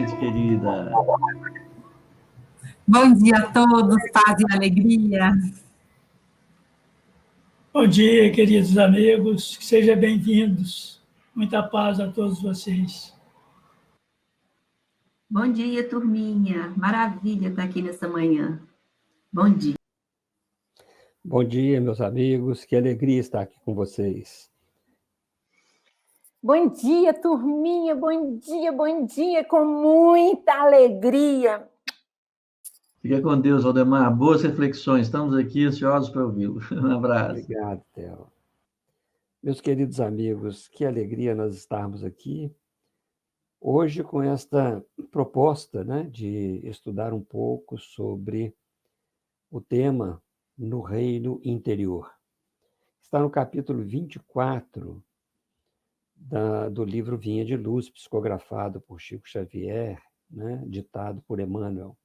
noite, querida. Bom dia a todos, paz e alegria. Bom dia, queridos amigos, sejam bem-vindos. Muita paz a todos vocês. Bom dia, turminha. Maravilha estar aqui nessa manhã. Bom dia. Bom dia, meus amigos. Que alegria estar aqui com vocês. Bom dia, turminha. Bom dia, com muita alegria. Fica com Deus, Valdemar. Boas reflexões. Estamos aqui ansiosos para ouvi-lo. Um abraço. Obrigado, Theo. Meus queridos amigos, que alegria nós estarmos aqui hoje com esta proposta, né, de estudar um pouco sobre o tema no reino interior. Está no capítulo 24 do livro Vinha de Luz, psicografado por Chico Xavier, né, ditado por Emmanuel.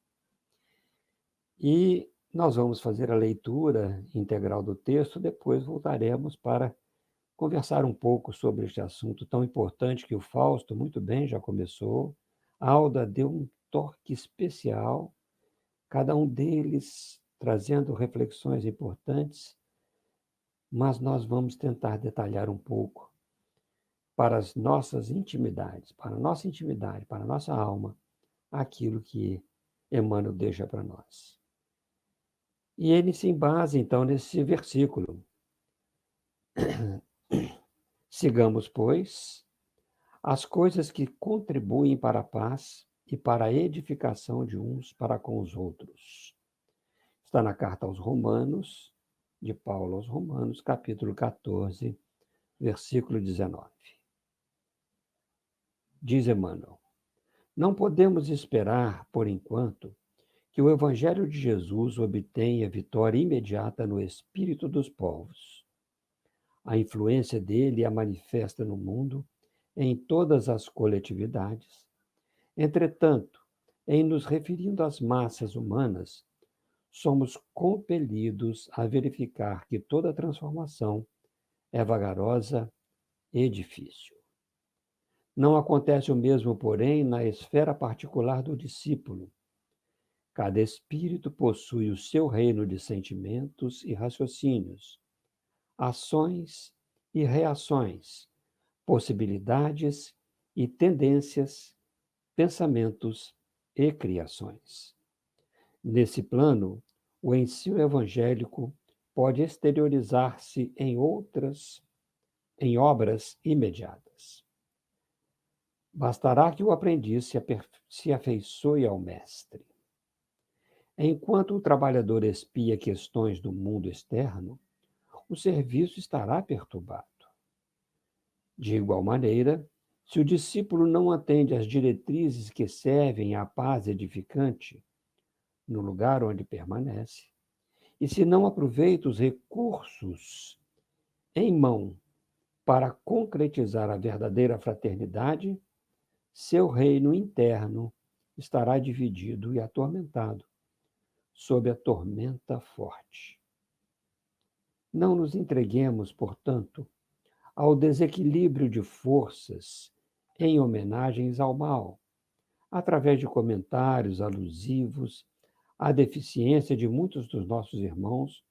E nós vamos fazer a leitura integral do texto, depois voltaremos para conversar um pouco sobre este assunto tão importante que o Fausto muito bem já começou. A Alda deu um toque especial, cada um deles trazendo reflexões importantes, mas nós vamos tentar detalhar um pouco para as nossas intimidades, para a nossa intimidade, para a nossa alma, aquilo que Emmanuel deixa para nós. E ele se embasa, então, nesse versículo. Sigamos, pois, as coisas que contribuem para a paz e para a edificação de uns para com os outros. Está na carta aos Romanos, de Paulo aos Romanos, capítulo 14, versículo 19. Diz Emmanuel: não podemos esperar, por enquanto, que o Evangelho de Jesus obtenha vitória imediata no espírito dos povos. A influência dele é manifesta no mundo, em todas as coletividades. Entretanto, em nos referindo às massas humanas, somos compelidos a verificar que toda transformação é vagarosa e difícil. Não acontece o mesmo, porém, na esfera particular do discípulo. Cada espírito possui o seu reino de sentimentos e raciocínios, ações e reações, possibilidades e tendências, pensamentos e criações. Nesse plano, o ensino evangélico pode exteriorizar-se em obras imediatas. Bastará que o aprendiz se afeiçoe ao mestre. Enquanto o trabalhador espia questões do mundo externo, o serviço estará perturbado. De igual maneira, se o discípulo não atende às diretrizes que servem à paz edificante no lugar onde permanece, e se não aproveita os recursos em mão para concretizar a verdadeira fraternidade, seu reino interno estará dividido e atormentado, sob a tormenta forte. Não nos entreguemos, portanto, ao desequilíbrio de forças em homenagens ao mal, através de comentários alusivos à deficiência de muitos dos nossos irmãos,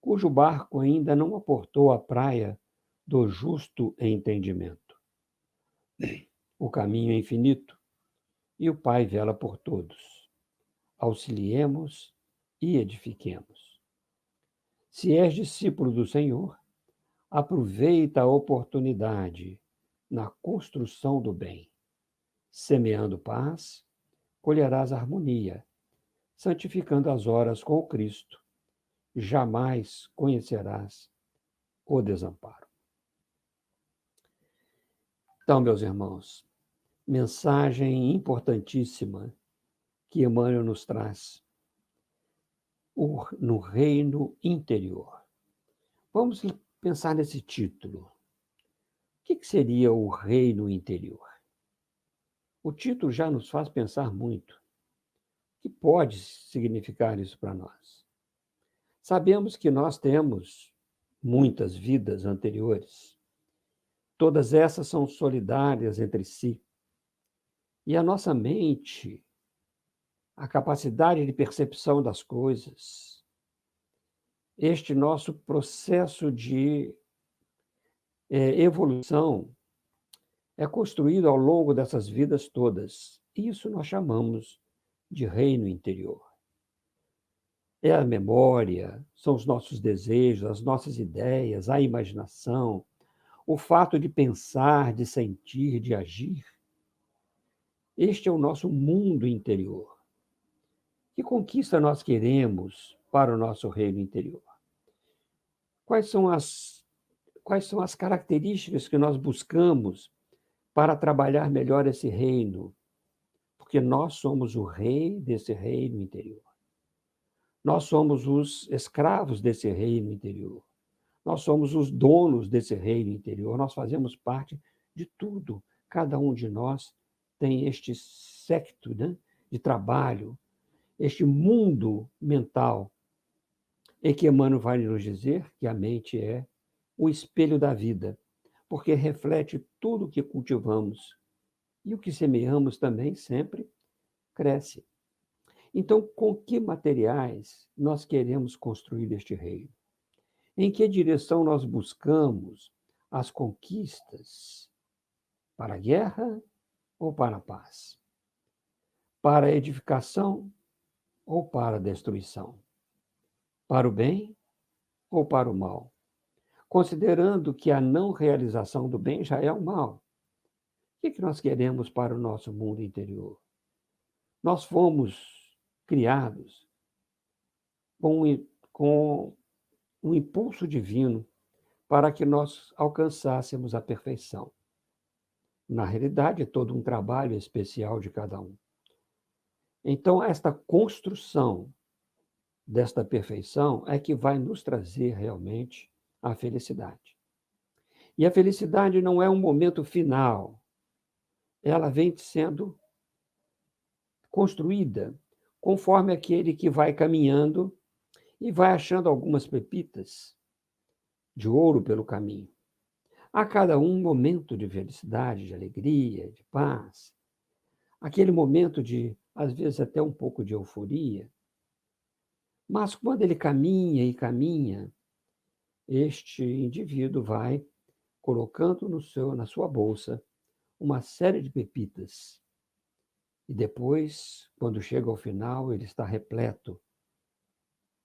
cujo barco ainda não aportou à praia do justo entendimento. O caminho é infinito e o Pai vela por todos. Auxiliemos e edifiquemos. Se és discípulo do Senhor, aproveita a oportunidade na construção do bem. Semeando paz, colherás harmonia, santificando as horas com o Cristo. Jamais conhecerás o desamparo. Então, meus irmãos, mensagem importantíssima que Emmanuel nos traz no reino interior. Vamos pensar nesse título. O que seria o reino interior? O título já nos faz pensar muito. O que pode significar isso para nós? Sabemos que nós temos muitas vidas anteriores. Todas essas são solidárias entre si. E a nossa mente, a capacidade de percepção das coisas, este nosso processo de evolução é construído ao longo dessas vidas todas. Isso nós chamamos de reino interior. É a memória, são os nossos desejos, as nossas ideias, a imaginação, o fato de pensar, de sentir, de agir. Este é o nosso mundo interior. Que conquista nós queremos para o nosso reino interior? Quais são as características que nós buscamos para trabalhar melhor esse reino? Porque nós somos o rei desse reino interior. Nós somos os escravos desse reino interior. Nós somos os donos desse reino interior. Nós fazemos parte de tudo. Cada um de nós tem este séquito, né, de trabalho, este mundo mental, em que Emmanuel vai nos dizer que a mente é o espelho da vida, porque reflete tudo o que cultivamos. E o que semeamos também sempre cresce. Então, com que materiais nós queremos construir este reino? Em que direção nós buscamos as conquistas? Para a guerra ou para a paz? Para a edificação ou para a destruição? Para o bem ou para o mal? Considerando que a não realização do bem já é o mal. O que nós queremos para o nosso mundo interior? Nós fomos criados com um impulso divino para que nós alcançássemos a perfeição. Na realidade, é todo um trabalho especial de cada um. Então, esta construção desta perfeição é que vai nos trazer realmente a felicidade. E a felicidade não é um momento final. Ela vem sendo construída conforme aquele que vai caminhando e vai achando algumas pepitas de ouro pelo caminho. A cada um momento de felicidade, de alegria, de paz, aquele momento de, às vezes, até um pouco de euforia. Mas quando ele caminha e caminha, este indivíduo vai colocando na sua bolsa uma série de pepitas. E depois, quando chega ao final, ele está repleto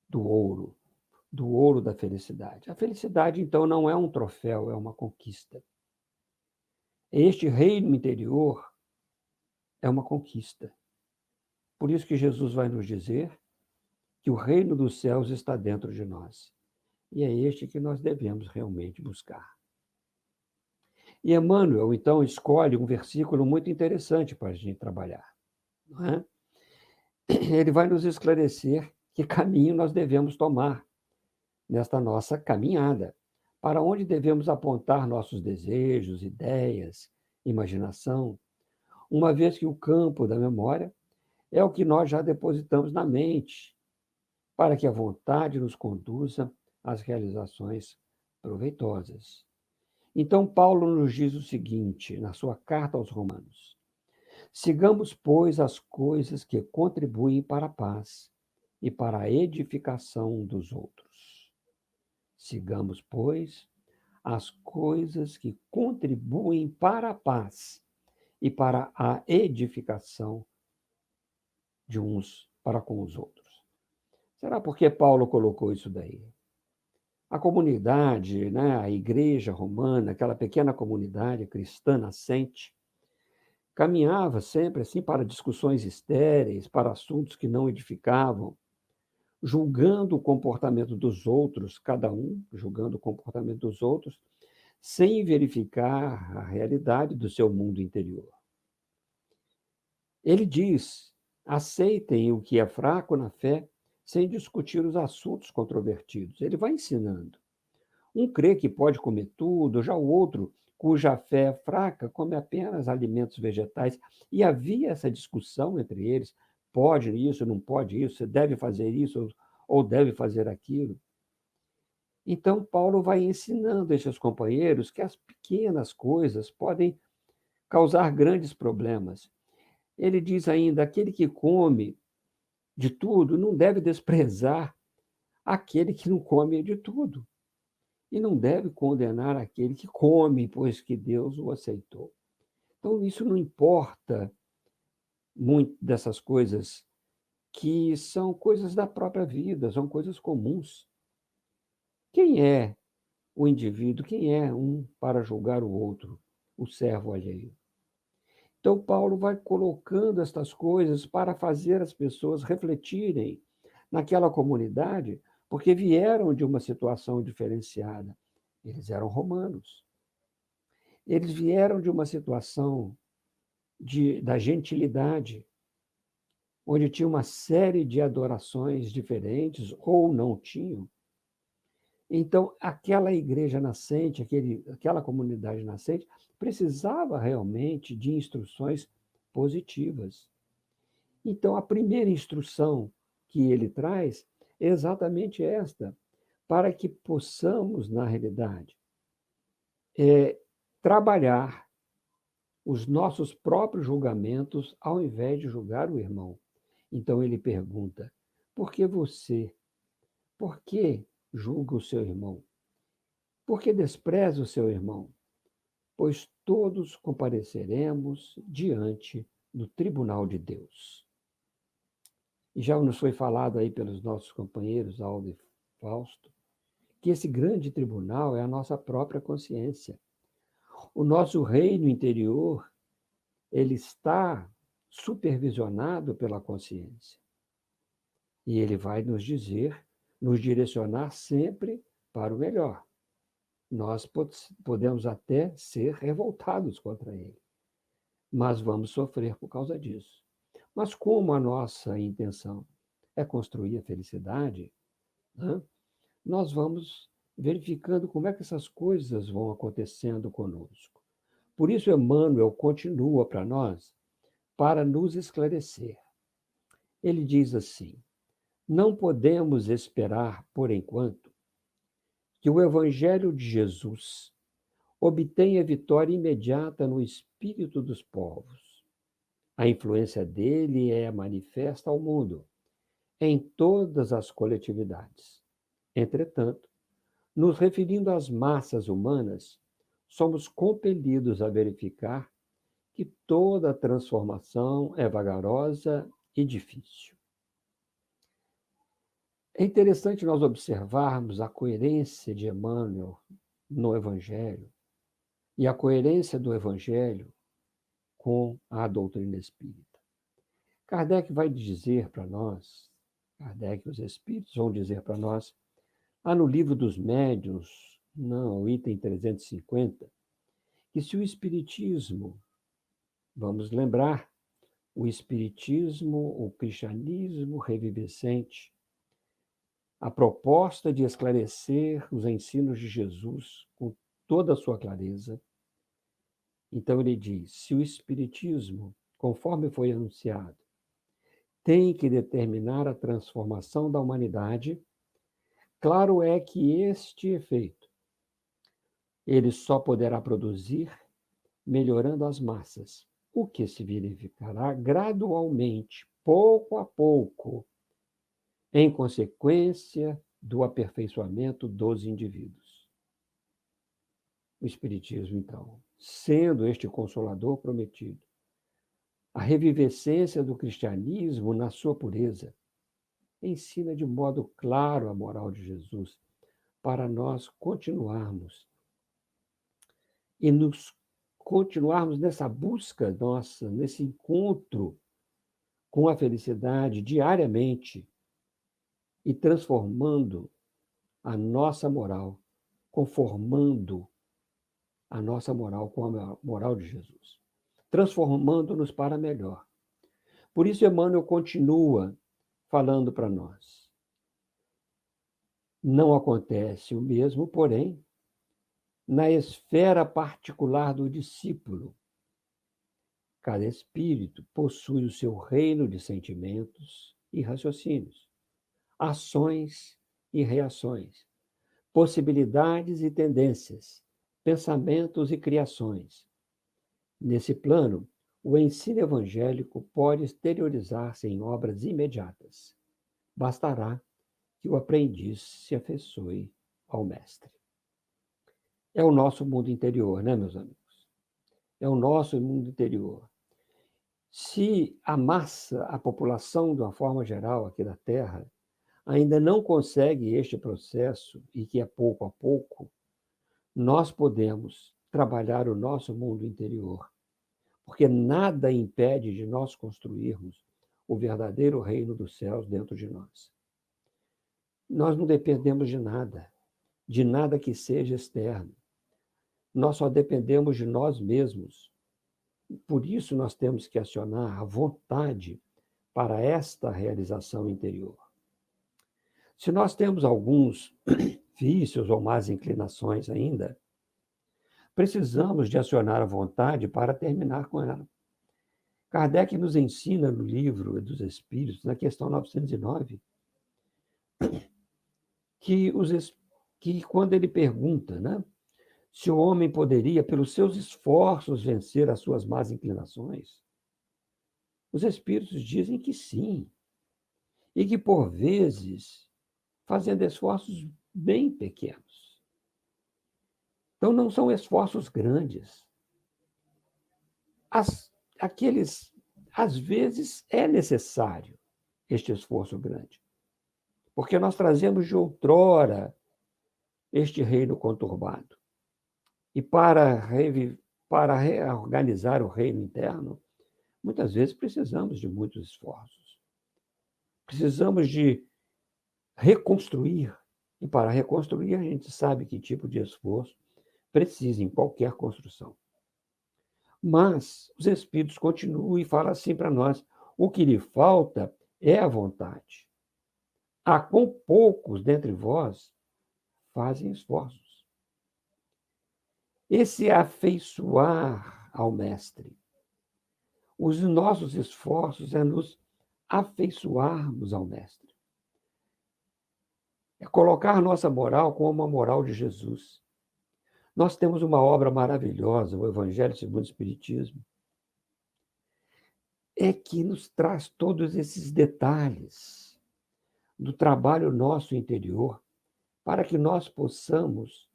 do ouro da felicidade. A felicidade, então, não é um troféu, é uma conquista. Este reino interior é uma conquista. Por isso que Jesus vai nos dizer que o reino dos céus está dentro de nós. E é este que nós devemos realmente buscar. E Emmanuel, então, escolhe um versículo muito interessante para a gente trabalhar. Não é? Ele vai nos esclarecer que caminho nós devemos tomar nesta nossa caminhada, para onde devemos apontar nossos desejos, ideias, imaginação, uma vez que o campo da memória é o que nós já depositamos na mente, para que a vontade nos conduza às realizações proveitosas. Então, Paulo nos diz o seguinte, na sua carta aos Romanos: sigamos, pois, as coisas que contribuem para a paz e para a edificação dos outros. Sigamos, pois, as coisas que contribuem para a paz e para a edificação de uns para com os outros. Será porque Paulo colocou isso daí? A comunidade, né, a igreja romana, aquela pequena comunidade cristã nascente, caminhava sempre assim para discussões estéreis, para assuntos que não edificavam, julgando o comportamento dos outros, cada um julgando o comportamento dos outros, sem verificar a realidade do seu mundo interior. Ele diz: aceitem o que é fraco na fé, sem discutir os assuntos controvertidos. Ele vai ensinando. Um crê que pode comer tudo, já o outro, cuja fé é fraca, come apenas alimentos vegetais. E havia essa discussão entre eles: pode isso, não pode isso, você deve fazer isso ou deve fazer aquilo. Então, Paulo vai ensinando esses companheiros que as pequenas coisas podem causar grandes problemas. Ele diz ainda: aquele que come de tudo não deve desprezar aquele que não come de tudo. E não deve condenar aquele que come, pois que Deus o aceitou. Então, isso não importa muito dessas coisas que são coisas da própria vida, são coisas comuns. Quem é o indivíduo? Quem é um para julgar o outro, o servo alheio? Então, Paulo vai colocando estas coisas para fazer as pessoas refletirem naquela comunidade, porque vieram de uma situação diferenciada. Eles eram romanos. Eles vieram de uma situação da gentilidade, onde tinha uma série de adorações diferentes, ou não tinham. Então, aquela igreja nascente, aquela comunidade nascente, precisava realmente de instruções positivas. Então, a primeira instrução que ele traz é exatamente esta, para que possamos, na realidade, trabalhar os nossos próprios julgamentos ao invés de julgar o irmão. Então, ele pergunta: por que julga o seu irmão? Por que despreza o seu irmão? Pois todos compareceremos diante do tribunal de Deus. E já nos foi falado aí pelos nossos companheiros, Aldo e Fausto, que esse grande tribunal é a nossa própria consciência. O nosso reino interior, ele está supervisionado pela consciência. E ele vai nos direcionar sempre para o melhor. Nós podemos até ser revoltados contra ele, mas vamos sofrer por causa disso. Mas como a nossa intenção é construir a felicidade, né, nós vamos verificando como é que essas coisas vão acontecendo conosco. Por isso, Emmanuel continua para nós, para nos esclarecer. Ele diz assim: não podemos esperar, por enquanto, que o Evangelho de Jesus obtenha vitória imediata no espírito dos povos. A influência dele é manifesta ao mundo, em todas as coletividades. Entretanto, nos referindo às massas humanas, somos compelidos a verificar que toda transformação é vagarosa e difícil. É interessante nós observarmos a coerência de Emmanuel no Evangelho e a coerência do Evangelho com a doutrina espírita. Kardec vai dizer para nós, Kardec e os espíritos vão dizer para nós, lá no Livro dos Médiuns, no item 350, que se o espiritismo, vamos lembrar, o espiritismo, o cristianismo revivescente, a proposta de esclarecer os ensinos de Jesus com toda a sua clareza. Então ele diz: se o espiritismo, conforme foi anunciado, tem que determinar a transformação da humanidade, claro é que este efeito ele só poderá produzir melhorando as massas, o que se verificará gradualmente, pouco a pouco, em consequência do aperfeiçoamento dos indivíduos. O Espiritismo, então, sendo este consolador prometido, a revivescência do cristianismo na sua pureza, ensina de modo claro a moral de Jesus para nós continuarmos nessa busca nossa, nesse encontro com a felicidade diariamente e transformando a nossa moral, conformando a nossa moral com a moral de Jesus, transformando-nos para melhor. Por isso, Emmanuel continua falando para nós. Não acontece o mesmo, porém, na esfera particular do discípulo. Cada espírito possui o seu reino de sentimentos e raciocínios, ações e reações, possibilidades e tendências, pensamentos e criações. Nesse plano, O ensino evangélico pode exteriorizar-se em obras imediatas. Bastará que o aprendiz se afeiçoe ao mestre. É o nosso mundo interior, né, meus amigos? É o nosso mundo interior. Se a massa, a população, de uma forma geral, aqui da Terra, ainda não consegue este processo, e que é pouco a pouco, nós podemos trabalhar o nosso mundo interior, porque nada impede de nós construirmos o verdadeiro reino dos céus dentro de nós. Nós não dependemos de nada que seja externo. Nós só dependemos de nós mesmos. Por isso, nós temos que acionar a vontade para esta realização interior. Se nós temos alguns vícios ou más inclinações ainda, precisamos de acionar a vontade para terminar com ela. Kardec nos ensina no livro dos Espíritos, na questão 909, que quando ele pergunta, né, se o homem poderia, pelos seus esforços, vencer as suas más inclinações, os Espíritos dizem que sim, e que, por vezes, fazendo esforços bem pequenos. Então, não são esforços grandes. Às vezes, é necessário este esforço grande, porque nós trazemos de outrora este reino conturbado. E para reorganizar o reino interno, muitas vezes precisamos de muitos esforços. Precisamos de reconstruir. E para reconstruir, a gente sabe que tipo de esforço precisa em qualquer construção. Mas os Espíritos continuam e falam assim para nós: o que lhe falta é a vontade. Há com poucos dentre vós fazem esforços. Esse afeiçoar ao mestre. Os nossos esforços é nos afeiçoarmos ao mestre. É colocar nossa moral como a moral de Jesus. Nós temos uma obra maravilhosa, o Evangelho segundo o Espiritismo, é que nos traz todos esses detalhes do trabalho nosso interior, para que nós possamos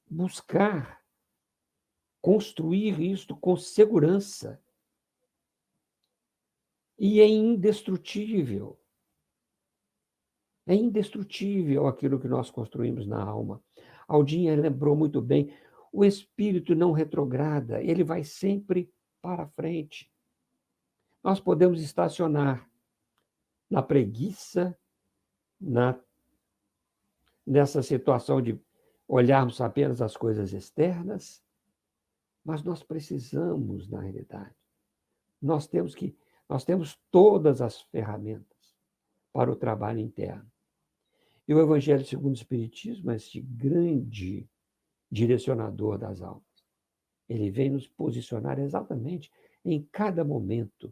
buscar construir isto com segurança. E é indestrutível. É indestrutível aquilo que nós construímos na alma. Aldinha lembrou muito bem, o espírito não retrograda, ele vai sempre para frente. Nós podemos estacionar na preguiça, nessa situação de olharmos apenas as coisas externas, mas nós precisamos, na realidade, nós temos todas as ferramentas para o trabalho interno. E o Evangelho segundo o Espiritismo é este grande direcionador das almas. Ele vem nos posicionar exatamente em cada momento.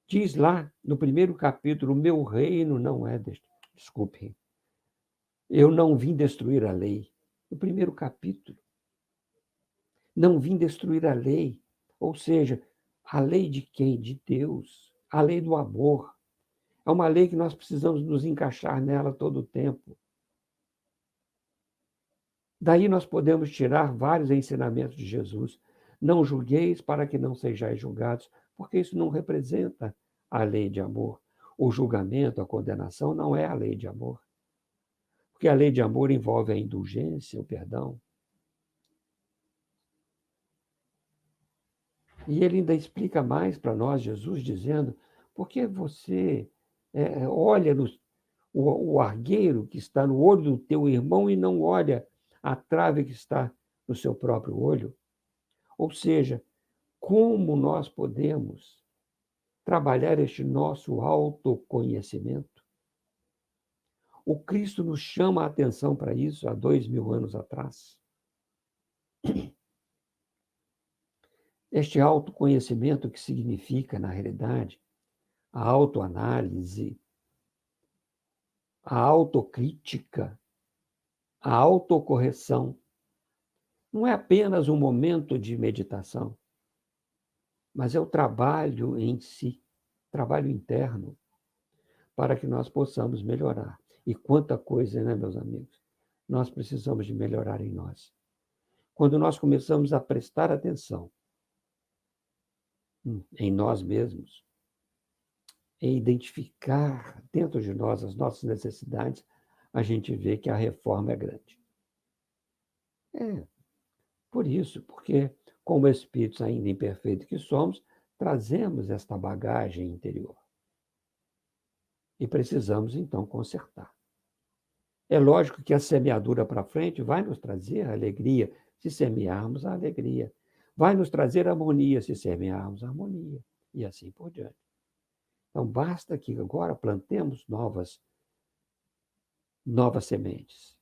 Diz lá no primeiro capítulo: o meu reino não é... Desculpem, eu não vim destruir a lei. No primeiro capítulo. Não vim destruir a lei. Ou seja, a lei de quem? De Deus. A lei do amor. É uma lei que nós precisamos nos encaixar nela todo o tempo. Daí nós podemos tirar vários ensinamentos de Jesus. Não julgueis para que não sejais julgados, porque isso não representa a lei de amor. O julgamento, a condenação não é a lei de amor. Porque a lei de amor envolve a indulgência, o perdão. E ele ainda explica mais para nós, Jesus, dizendo: por que você olha o argueiro que está no olho do teu irmão e não olha a trave que está no seu próprio olho? Ou seja, como nós podemos trabalhar este nosso autoconhecimento? O Cristo nos chama a atenção para isso há 2000 anos atrás. Este autoconhecimento, que significa, na realidade, a autoanálise, a autocrítica, a autocorreção, Não é apenas um momento de meditação, mas é o trabalho em si, trabalho interno, para que nós possamos melhorar. E quanta coisa, né, meus amigos? Nós precisamos de melhorar em nós. Quando nós começamos a prestar atenção em nós mesmos, em identificar dentro de nós as nossas necessidades, a gente vê que a reforma é grande. Por isso, porque como espíritos ainda imperfeitos que somos, trazemos esta bagagem interior. E precisamos, então, consertar. É lógico que a semeadura para frente vai nos trazer alegria, se semearmos a alegria. Vai nos trazer harmonia, se semearmos a harmonia. E assim por diante. Então, basta que agora plantemos novas sementes.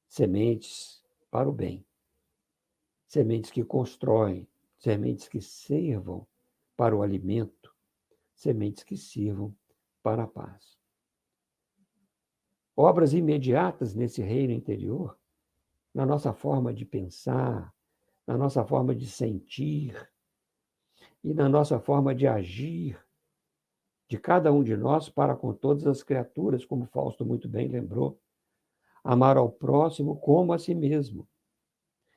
Sementes para o bem. Sementes que constroem, sementes que sirvam para o alimento, sementes que sirvam para a paz. Obras imediatas nesse reino interior, na nossa forma de pensar, na nossa forma de sentir e na nossa forma de agir, de cada um de nós para com todas as criaturas, como Fausto muito bem lembrou. Amar ao próximo como a si mesmo.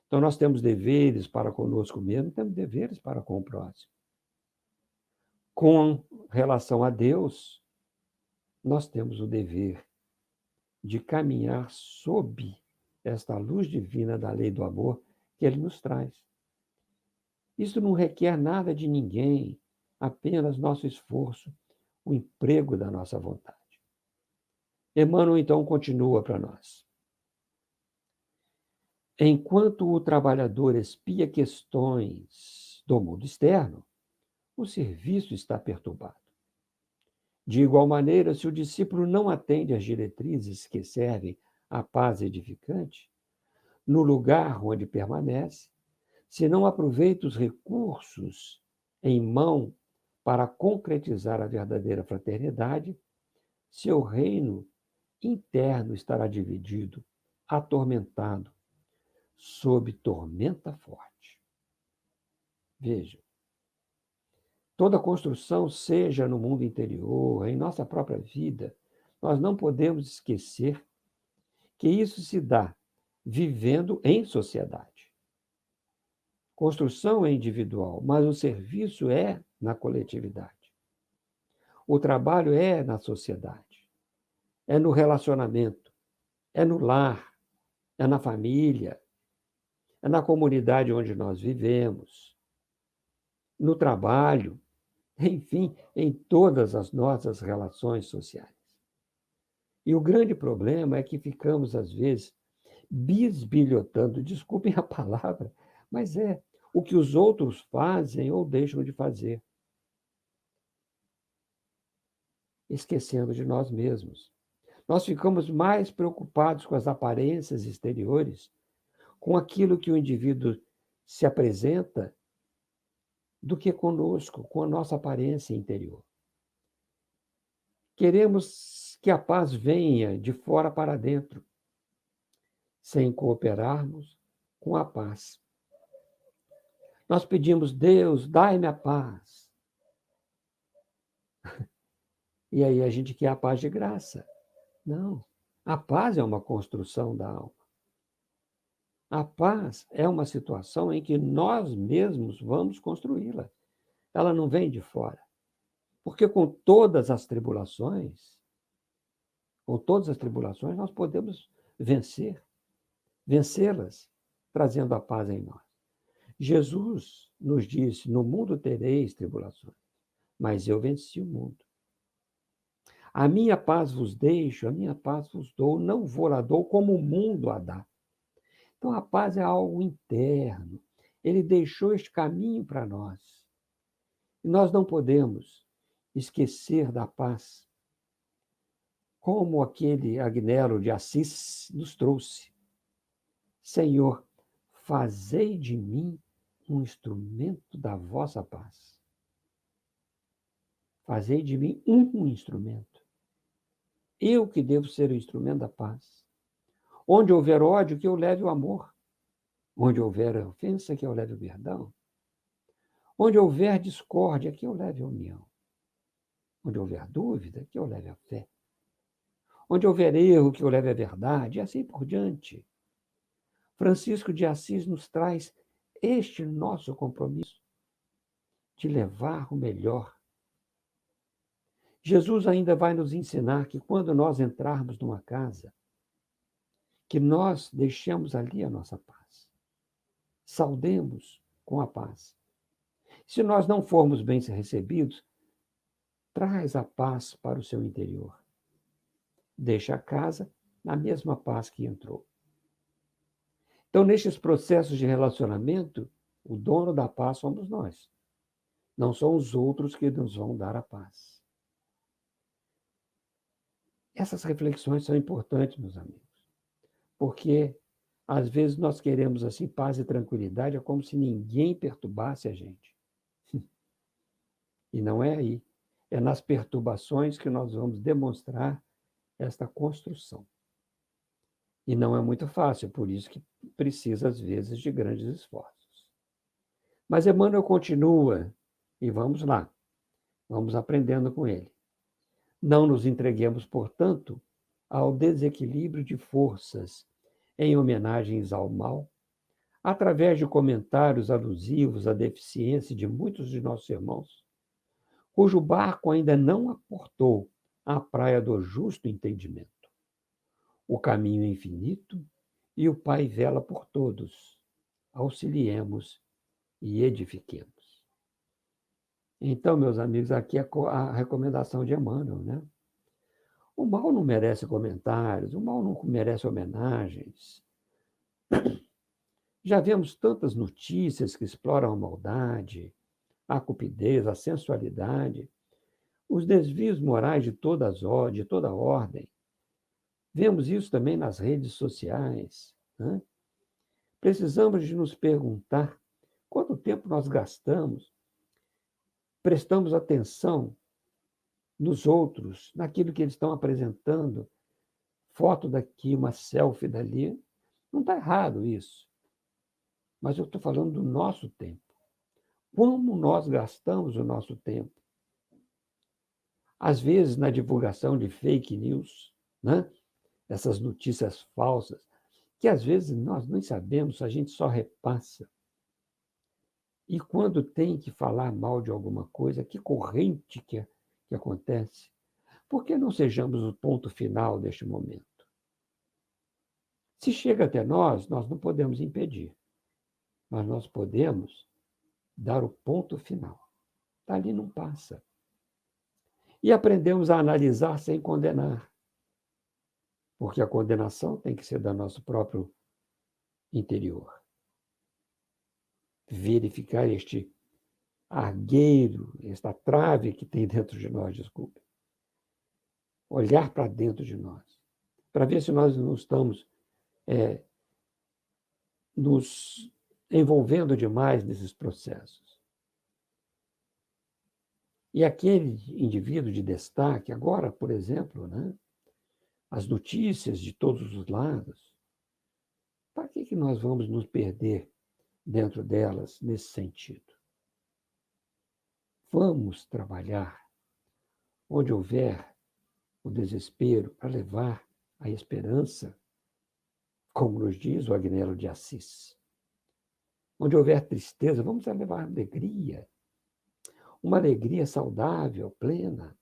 Então, nós temos deveres para conosco mesmo, temos deveres para com o próximo. Com relação a Deus, nós temos o dever de caminhar sob esta luz divina da lei do amor que Ele nos traz. Isso não requer nada de ninguém, apenas nosso esforço, o emprego da nossa vontade. Emmanuel, então, continua para nós. Enquanto o trabalhador expia questões do mundo externo, o serviço está perturbado. De igual maneira, se o discípulo não atende às diretrizes que servem à paz edificante, no lugar onde permanece, se não aproveita os recursos em mão para concretizar a verdadeira fraternidade, seu reino interno estará dividido, atormentado, sob tormenta forte. Veja, toda construção, seja no mundo interior, em nossa própria vida, nós não podemos esquecer que isso se dá vivendo em sociedade. Construção é individual, mas o serviço é na coletividade. O trabalho é na sociedade, é no relacionamento, é no lar, é na família, é na comunidade onde nós vivemos, no trabalho, enfim, em todas as nossas relações sociais. E o grande problema é que ficamos, às vezes, bisbilhotando, desculpem a palavra, mas é o que os outros fazem ou deixam de fazer, esquecendo de nós mesmos. Nós ficamos mais preocupados com as aparências exteriores, com aquilo que o indivíduo se apresenta, do que conosco, com a nossa aparência interior. Queremos que a paz venha de fora para dentro, sem cooperarmos com a paz. Nós pedimos, Deus, dai-me a paz. E aí a gente quer a paz de graça. Não, a paz é uma construção da alma. A paz é uma situação em que nós mesmos vamos construí-la. Ela não vem de fora. Porque com todas as tribulações, nós podemos vencê-las, trazendo a paz em nós. Jesus nos disse, no mundo tereis tribulações, mas eu venci o mundo. A minha paz vos deixo, a minha paz vos dou, não vou lá dou como o mundo a dá. Então, a paz é algo interno. Ele deixou este caminho para nós. E nós não podemos esquecer da paz, como aquele Agnello de Assis nos trouxe. Senhor, fazei de mim um instrumento da vossa paz. Fazei de mim um instrumento. Eu que devo ser o instrumento da paz. Onde houver ódio, que eu leve o amor. Onde houver ofensa, que eu leve o perdão. Onde houver discórdia, que eu leve a união. Onde houver dúvida, que eu leve a fé. Onde houver erro, que eu leve a verdade, e assim por diante. Francisco de Assis nos traz este nosso compromisso de levar o melhor. Jesus ainda vai nos ensinar que quando nós entrarmos numa casa, que nós deixemos ali a nossa paz. Saudemos com a paz. Se nós não formos bem recebidos, traz a paz para o seu interior. Deixa a casa na mesma paz que entrou. Então, nestes processos de relacionamento, o dono da paz somos nós. Não são os outros que nos vão dar a paz. Essas reflexões são importantes, meus amigos, porque às vezes nós queremos assim paz e tranquilidade, é como se ninguém perturbasse a gente. E não é aí. É nas perturbações que nós vamos demonstrar esta construção. E não é muito fácil, por isso que precisa, às vezes, de grandes esforços. Mas Emmanuel continua, e vamos lá, vamos aprendendo com ele. Não nos entreguemos, portanto, ao desequilíbrio de forças em homenagens ao mal, através de comentários alusivos à deficiência de muitos de nossos irmãos, cujo barco ainda não aportou à praia do justo entendimento. O caminho é infinito e o Pai vela por todos. Auxiliemos e edifiquemos. Então, meus amigos, aqui é a recomendação de Emmanuel, né? O mal não merece comentários, o mal não merece homenagens. Já vemos tantas notícias que exploram a maldade, a cupidez, a sensualidade, os desvios morais de toda ordem. Vemos isso também nas redes sociais, né? Precisamos de nos perguntar quanto tempo nós gastamos, prestamos atenção nos outros, naquilo que eles estão apresentando, foto daqui, uma selfie dali. Não está errado isso, mas eu estou falando do nosso tempo. Como nós gastamos o nosso tempo? Às vezes, na divulgação de fake news, né? Essas notícias falsas, que às vezes nós nem sabemos, a gente só repassa. E quando tem que falar mal de alguma coisa, que corrente que acontece? Por que não sejamos o ponto final deste momento? Se chega até nós não podemos impedir, mas nós podemos dar o ponto final. Dali não passa. E aprendemos a analisar sem condenar, porque a condenação tem que ser do nosso próprio interior. Verificar este argueiro, esta trave que tem dentro de nós, desculpe. Olhar para dentro de nós, para ver se nós não estamos nos envolvendo demais nesses processos. E aquele indivíduo de destaque, agora, por exemplo, né, as notícias de todos os lados, para que nós vamos nos perder dentro delas nesse sentido? Vamos trabalhar onde houver o desespero para levar a esperança, como nos diz o Agnello de Assis. Onde houver tristeza, vamos levar alegria. Uma alegria saudável, plena.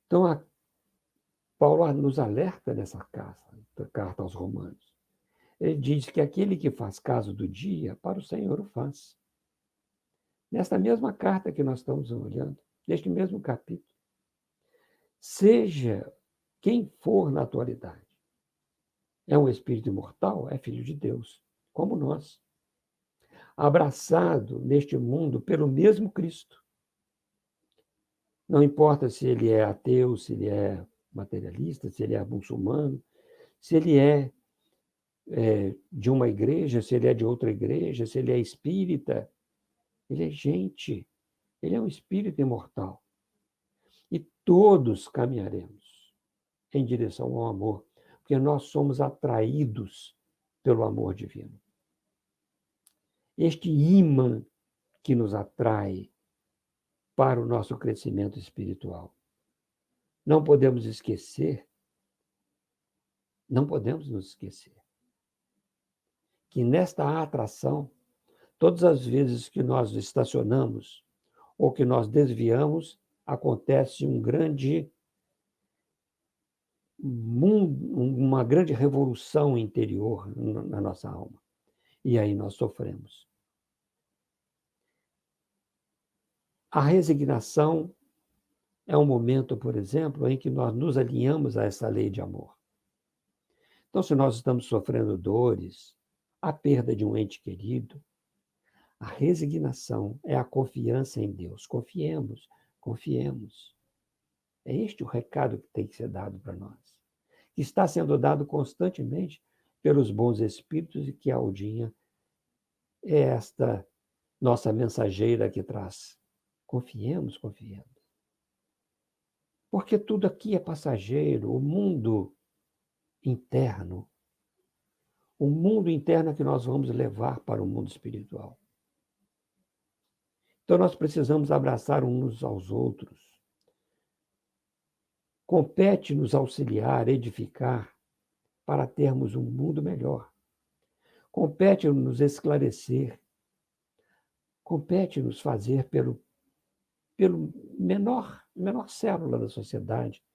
Então, Paulo nos alerta nessa carta aos Romanos. Ele diz que aquele que faz caso do dia, para o Senhor o faz. Nesta mesma carta que nós estamos olhando, neste mesmo capítulo. Seja quem for na atualidade, é um espírito imortal, é filho de Deus, como nós. Abraçado neste mundo pelo mesmo Cristo. Não importa se ele é ateu, se ele é materialista, se ele é muçulmano, se ele é de uma igreja, se ele é de outra igreja, se ele é espírita. Ele é gente, ele é um espírito imortal. E todos caminharemos em direção ao amor, porque nós somos atraídos pelo amor divino. Este ímã que nos atrai para o nosso crescimento espiritual. Não podemos nos esquecer que nesta atração, todas as vezes que nós estacionamos ou que nós desviamos, acontece uma grande revolução interior na nossa alma. E aí nós sofremos. A resignação é um momento, por exemplo, em que nós nos alinhamos a essa lei de amor. Então, se nós estamos sofrendo dores, a perda de um ente querido, a resignação é a confiança em Deus. Confiemos. É este o recado que tem que ser dado para nós. Que está sendo dado constantemente pelos bons espíritos e que a Aldinha é esta nossa mensageira que traz. Confiemos. Porque tudo aqui é passageiro, o mundo interno é que nós vamos levar para o mundo espiritual. Então nós precisamos abraçar uns aos outros. Compete nos auxiliar, edificar, para termos um mundo melhor. Compete nos esclarecer. Compete nos fazer pelo menor célula da sociedade,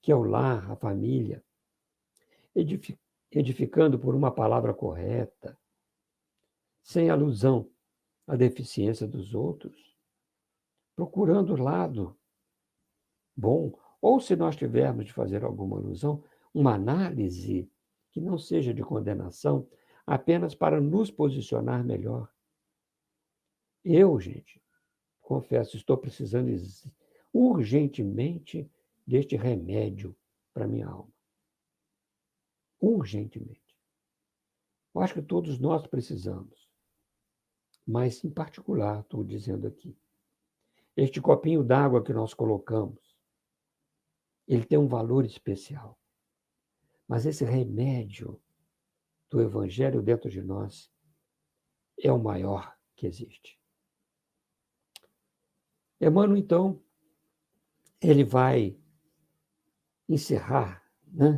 que é o lar, a família, edificando por uma palavra correta, sem alusão à deficiência dos outros, procurando o lado bom, ou se nós tivermos de fazer alguma alusão, uma análise que não seja de condenação, apenas para nos posicionar melhor. Eu, gente, confesso, estou precisando urgentemente deste remédio para minha alma. Urgentemente. Eu acho que todos nós precisamos. Mas, em particular, estou dizendo aqui, este copinho d'água que nós colocamos, ele tem um valor especial. Mas esse remédio do Evangelho dentro de nós é o maior que existe. Emmanuel, então, ele vai encerrar,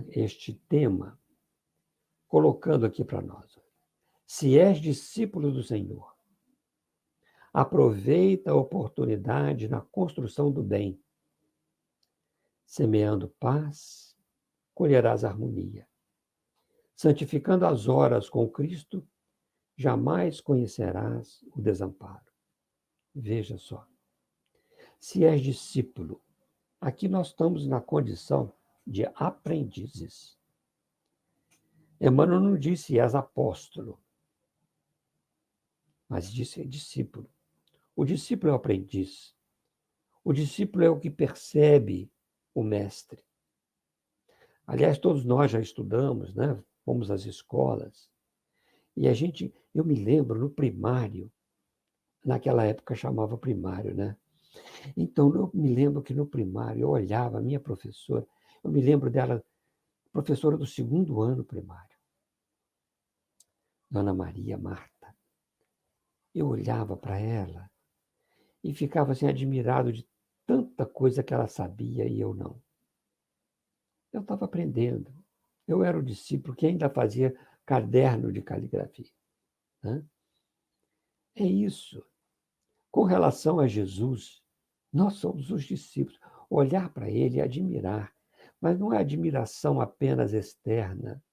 este tema colocando aqui para nós. Se és discípulo do Senhor, aproveita a oportunidade na construção do bem. Semeando paz, colherás harmonia. Santificando as horas com Cristo, jamais conhecerás o desamparo. Veja só. Se és discípulo, aqui nós estamos na condição de aprendizes. Emmanuel não disse és apóstolo, mas disse discípulo. O discípulo é o aprendiz. O discípulo é o que percebe o mestre. Aliás, todos nós já estudamos, fomos às escolas. E eu me lembro no primário, naquela época chamava primário, Então, eu me lembro que no primário eu olhava a minha professora, eu me lembro dela, professora do 2º ano primário, Dona Maria Marta. Eu olhava para ela e ficava assim admirado de tanta coisa que ela sabia e eu não. Eu estava aprendendo. Eu era o discípulo que ainda fazia caderno de caligrafia. É isso. Com relação a Jesus, nós somos os discípulos. Olhar para ele e admirar. Mas não é admiração apenas externa.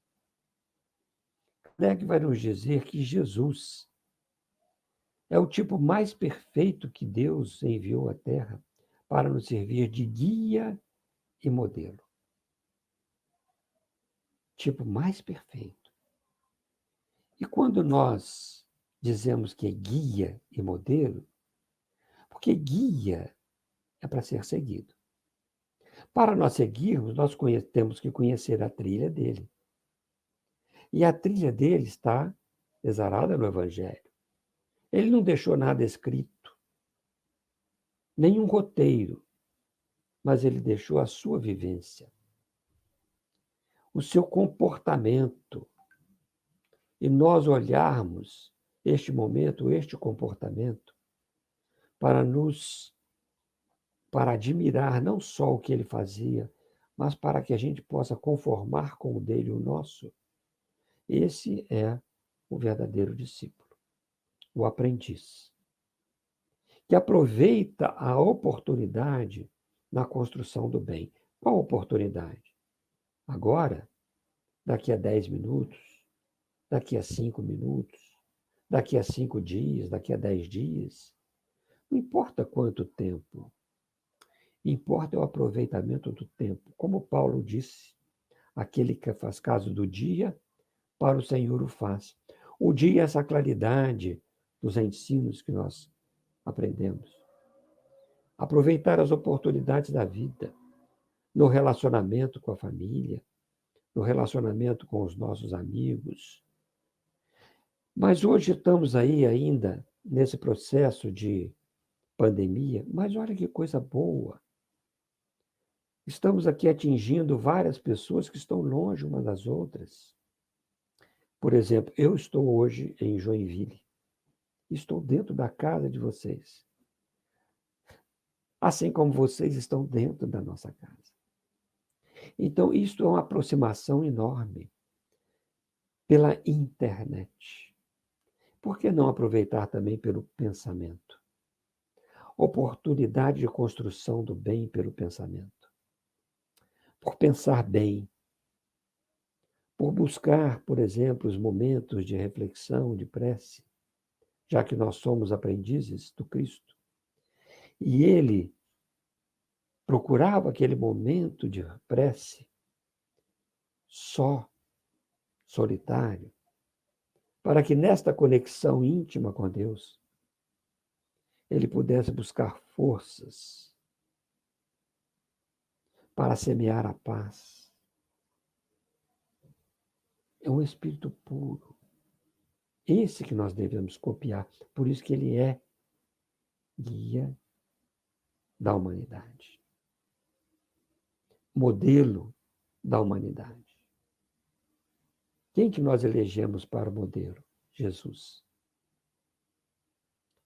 Kardec vai nos dizer que Jesus é o tipo mais perfeito que Deus enviou à Terra para nos servir de guia e modelo. Tipo mais perfeito. E quando nós dizemos que é guia e modelo, porque guia é para ser seguido. Para nós seguirmos, nós temos que conhecer a trilha dele. E a trilha dele está exarada no Evangelho. Ele não deixou nada escrito, nenhum roteiro, mas ele deixou a sua vivência, o seu comportamento. e nós olharmos este momento, este comportamento, para admirar não só o que ele fazia, mas para que a gente possa conformar com o dele o nosso. Esse é o verdadeiro discípulo, o aprendiz, que aproveita a oportunidade na construção do bem. Qual oportunidade? Agora, daqui a 10 minutos, daqui a 5 minutos, daqui a 5 dias, daqui a 10 dias. Não importa quanto tempo. Importa o aproveitamento do tempo. Como Paulo disse, aquele que faz caso do dia, para o Senhor o faz. O dia é essa claridade dos ensinos que nós aprendemos. Aproveitar as oportunidades da vida, no relacionamento com a família, no relacionamento com os nossos amigos. Mas hoje estamos aí ainda nesse processo de pandemia, mas olha que coisa boa. Estamos aqui atingindo várias pessoas que estão longe umas das outras. Por exemplo, eu estou hoje em Joinville. Estou dentro da casa de vocês. Assim como vocês estão dentro da nossa casa. Então, isto é uma aproximação enorme pela internet. Por que não aproveitar também pelo pensamento? Oportunidade de construção do bem pelo pensamento. Por pensar bem, por buscar, por exemplo, os momentos de reflexão, de prece, já que nós somos aprendizes do Cristo. E ele procurava aquele momento de prece só, solitário, para que nesta conexão íntima com Deus, ele pudesse buscar forças para semear a paz. É um espírito puro. Esse que nós devemos copiar. Por isso que ele é guia da humanidade. Modelo da humanidade. Quem que nós elegemos para o modelo? Jesus.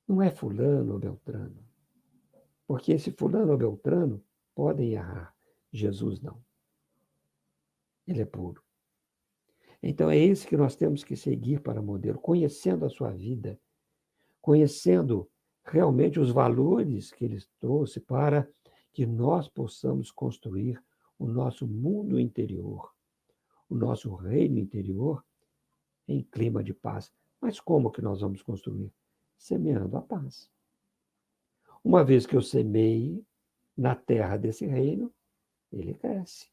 Não é fulano ou beltrano. Porque esse fulano ou beltrano podem errar. Jesus não. Ele é puro. Então é esse que nós temos que seguir para modelo, conhecendo a sua vida, conhecendo realmente os valores que ele trouxe para que nós possamos construir o nosso mundo interior, o nosso reino interior em clima de paz. Mas como que nós vamos construir? Semeando a paz. Uma vez que eu semeie na terra desse reino, ele cresce.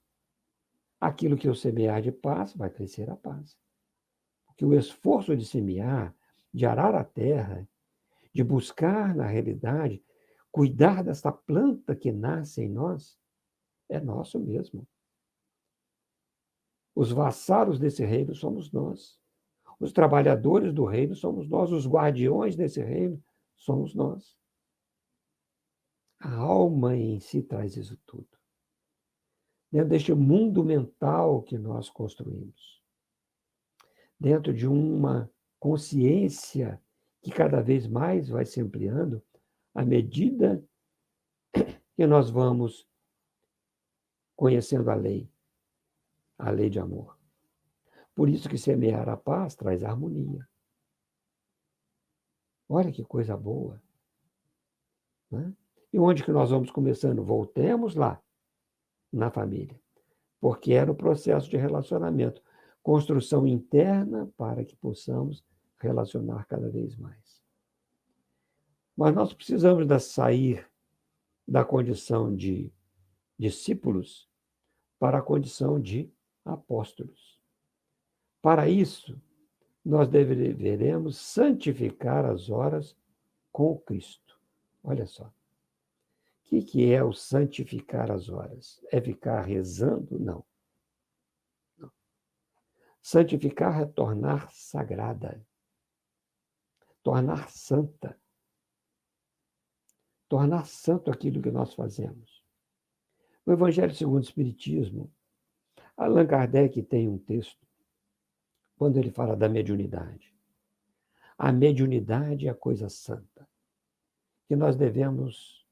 Aquilo que eu semear de paz, vai crescer a paz. Porque o esforço de semear, de arar a terra, de buscar, na realidade, cuidar dessa planta que nasce em nós, é nosso mesmo. Os vassalos desse reino somos nós. Os trabalhadores do reino somos nós. Os guardiões desse reino somos nós. A alma em si traz isso tudo. Dentro deste mundo mental que nós construímos. Dentro de uma consciência que cada vez mais vai se ampliando à medida que nós vamos conhecendo a lei de amor. Por isso que semear a paz traz harmonia. Olha que coisa boa. Né? E onde que nós vamos começando? Voltemos lá, na família. Porque era o processo de relacionamento. Construção interna para que possamos relacionar cada vez mais. Mas nós precisamos sair da condição de discípulos para a condição de apóstolos. Para isso, nós deveremos santificar as horas com o Cristo. Olha só. O que é o santificar as horas? É ficar rezando? Não. Santificar é tornar sagrada, tornar santa, tornar santo aquilo que nós fazemos. No Evangelho segundo o Espiritismo, Allan Kardec tem um texto, quando ele fala da mediunidade. A mediunidade é a coisa santa, que nós devemos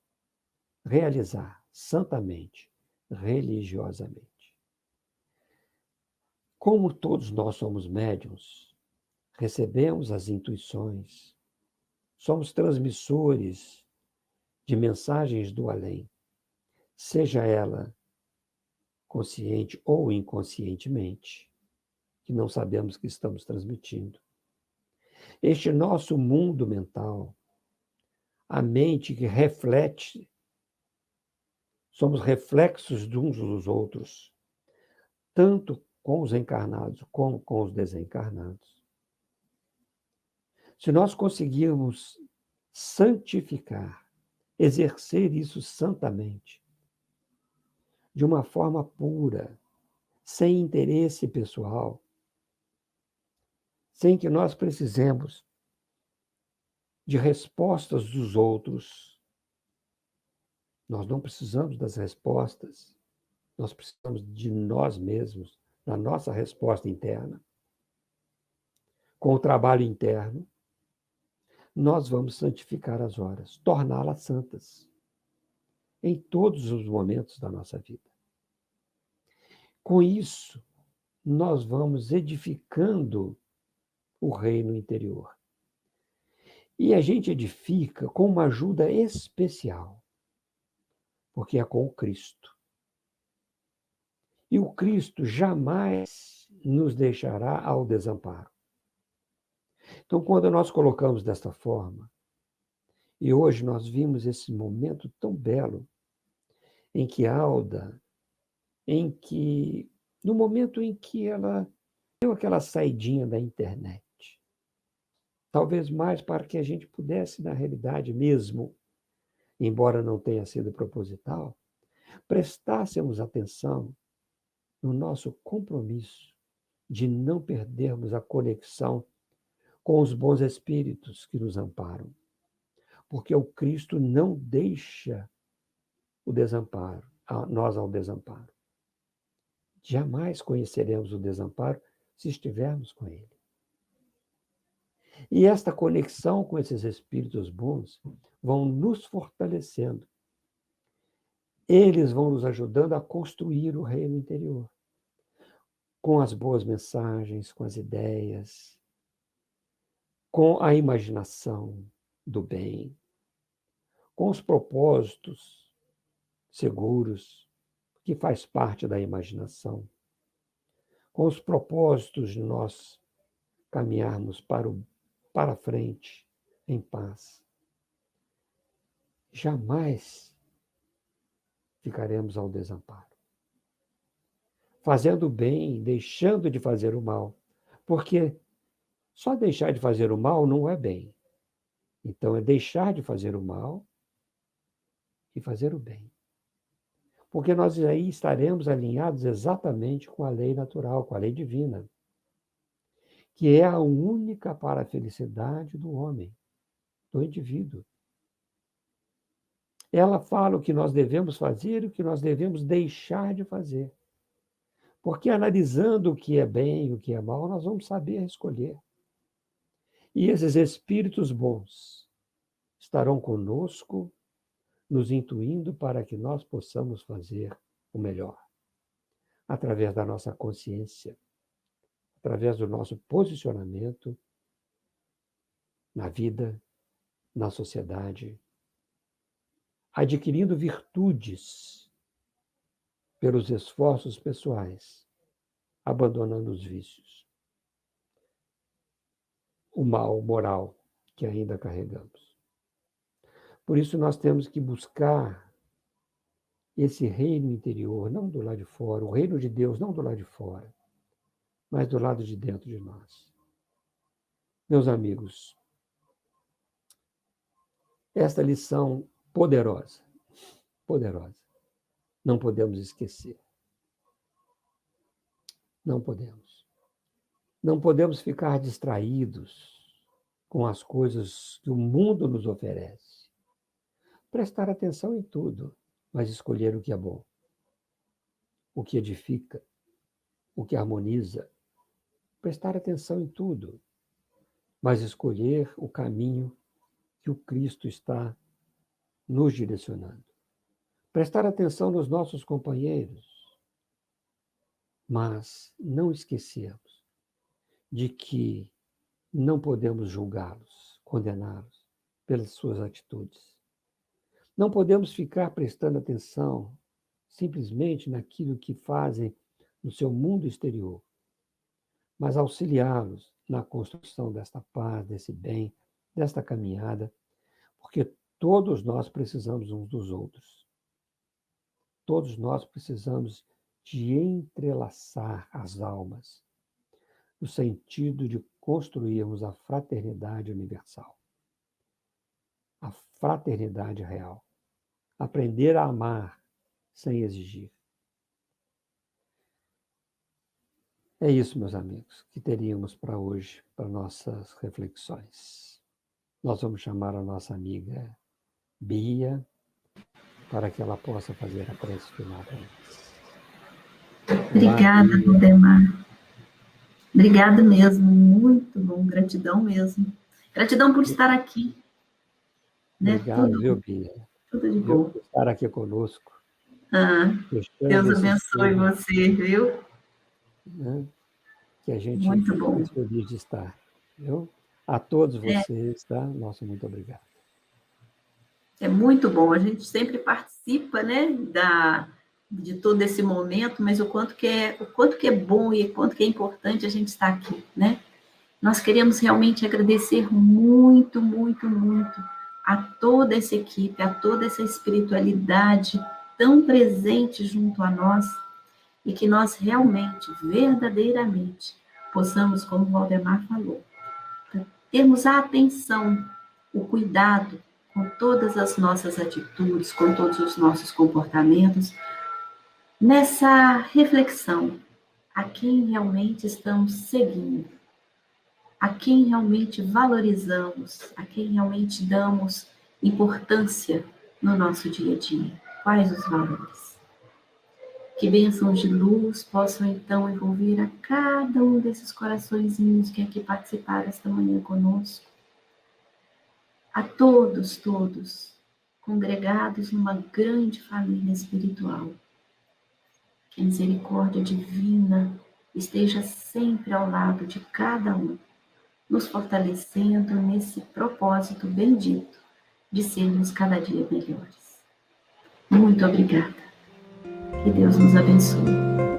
realizar santamente, religiosamente. Como todos nós somos médiuns, recebemos as intuições, somos transmissores de mensagens do além, seja ela consciente ou inconscientemente, que não sabemos que estamos transmitindo. Este nosso mundo mental, a mente que reflete, somos reflexos de uns dos outros, tanto com os encarnados como com os desencarnados. Se nós conseguirmos santificar, exercer isso santamente, de uma forma pura, sem interesse pessoal, sem que nós precisemos de respostas dos outros. Nós não precisamos das respostas, nós precisamos de nós mesmos, da nossa resposta interna. Com o trabalho interno, nós vamos santificar as horas, torná-las santas, em todos os momentos da nossa vida. Com isso, nós vamos edificando o reino interior. E a gente edifica com uma ajuda especial, porque é com o Cristo. E o Cristo jamais nos deixará ao desamparo. Então, quando nós colocamos desta forma, e hoje nós vimos esse momento tão belo, em que Alda, no momento em que ela deu aquela saidinha da internet, talvez mais para que a gente pudesse, na realidade mesmo, embora não tenha sido proposital, prestássemos atenção no nosso compromisso de não perdermos a conexão com os bons espíritos que nos amparam. Porque o Cristo não deixa o desamparo, nós ao desamparo. Jamais conheceremos o desamparo se estivermos com Ele. E esta conexão com esses espíritos bons vão nos fortalecendo. Eles vão nos ajudando a construir o reino interior. Com as boas mensagens, com as ideias, com a imaginação do bem, com os propósitos seguros, que faz parte da imaginação, com os propósitos de nós caminharmos para frente em paz. Jamais ficaremos ao desamparo. Fazendo o bem, deixando de fazer o mal, porque só deixar de fazer o mal não é bem. Então, é deixar de fazer o mal e fazer o bem. Porque nós aí estaremos alinhados exatamente com a lei natural, com a lei divina, que é a única para a felicidade do homem, do indivíduo. Ela fala o que nós devemos fazer e o que nós devemos deixar de fazer. Porque analisando o que é bem e o que é mal, nós vamos saber escolher. E esses espíritos bons estarão conosco, nos intuindo para que nós possamos fazer o melhor, através da nossa consciência, através do nosso posicionamento na vida, na sociedade, adquirindo virtudes pelos esforços pessoais, abandonando os vícios, o mal moral que ainda carregamos. Por isso nós temos que buscar esse reino interior, não do lado de fora, o reino de Deus não do lado de fora, mas do lado de dentro de nós. Meus amigos, esta lição poderosa, não podemos esquecer. Não podemos. Não podemos ficar distraídos com as coisas que o mundo nos oferece. Prestar atenção em tudo, mas escolher o que é bom, o que edifica, o que harmoniza, prestar atenção em tudo, mas escolher o caminho que o Cristo está nos direcionando. Prestar atenção nos nossos companheiros, mas não esquecermos de que não podemos julgá-los, condená-los pelas suas atitudes. Não podemos ficar prestando atenção simplesmente naquilo que fazem no seu mundo exterior, mas auxiliá-los na construção desta paz, desse bem, desta caminhada, porque todos nós precisamos uns dos outros. Todos nós precisamos de entrelaçar as almas, no sentido de construirmos a fraternidade universal, a fraternidade real. Aprender a amar sem exigir. É isso, meus amigos, que teríamos para hoje, para nossas reflexões. Nós vamos chamar a nossa amiga Bia, para que ela possa fazer a prece final para nós. Obrigada, Valdemar. Obrigada mesmo, muito bom, gratidão mesmo. Gratidão por estar aqui. Né? Obrigado, viu, Bia? Tudo de bom. Por estar aqui conosco. Deus abençoe você, viu? Né? Que a gente muito bom. Muito feliz de estar, viu? A todos vocês, tá? Nosso muito obrigado. É muito bom, a gente sempre participa, né, de todo esse momento, mas o quanto que é bom e o quanto que é importante a gente estar aqui, né? Nós queremos realmente agradecer muito, muito, muito a toda essa equipe, a toda essa espiritualidade tão presente junto a nós, e que nós realmente, verdadeiramente, possamos, como o Valdemar falou, termos a atenção, o cuidado com todas as nossas atitudes, com todos os nossos comportamentos, nessa reflexão, a quem realmente estamos seguindo, a quem realmente valorizamos, a quem realmente damos importância no nosso dia a dia, quais os valores. Que bênçãos de luz possam, então, envolver a cada um desses coraçõezinhos que aqui participaram esta manhã conosco. A todos, congregados numa grande família espiritual. Que a misericórdia divina esteja sempre ao lado de cada um, nos fortalecendo nesse propósito bendito de sermos cada dia melhores. Muito obrigada. Que Deus nos abençoe.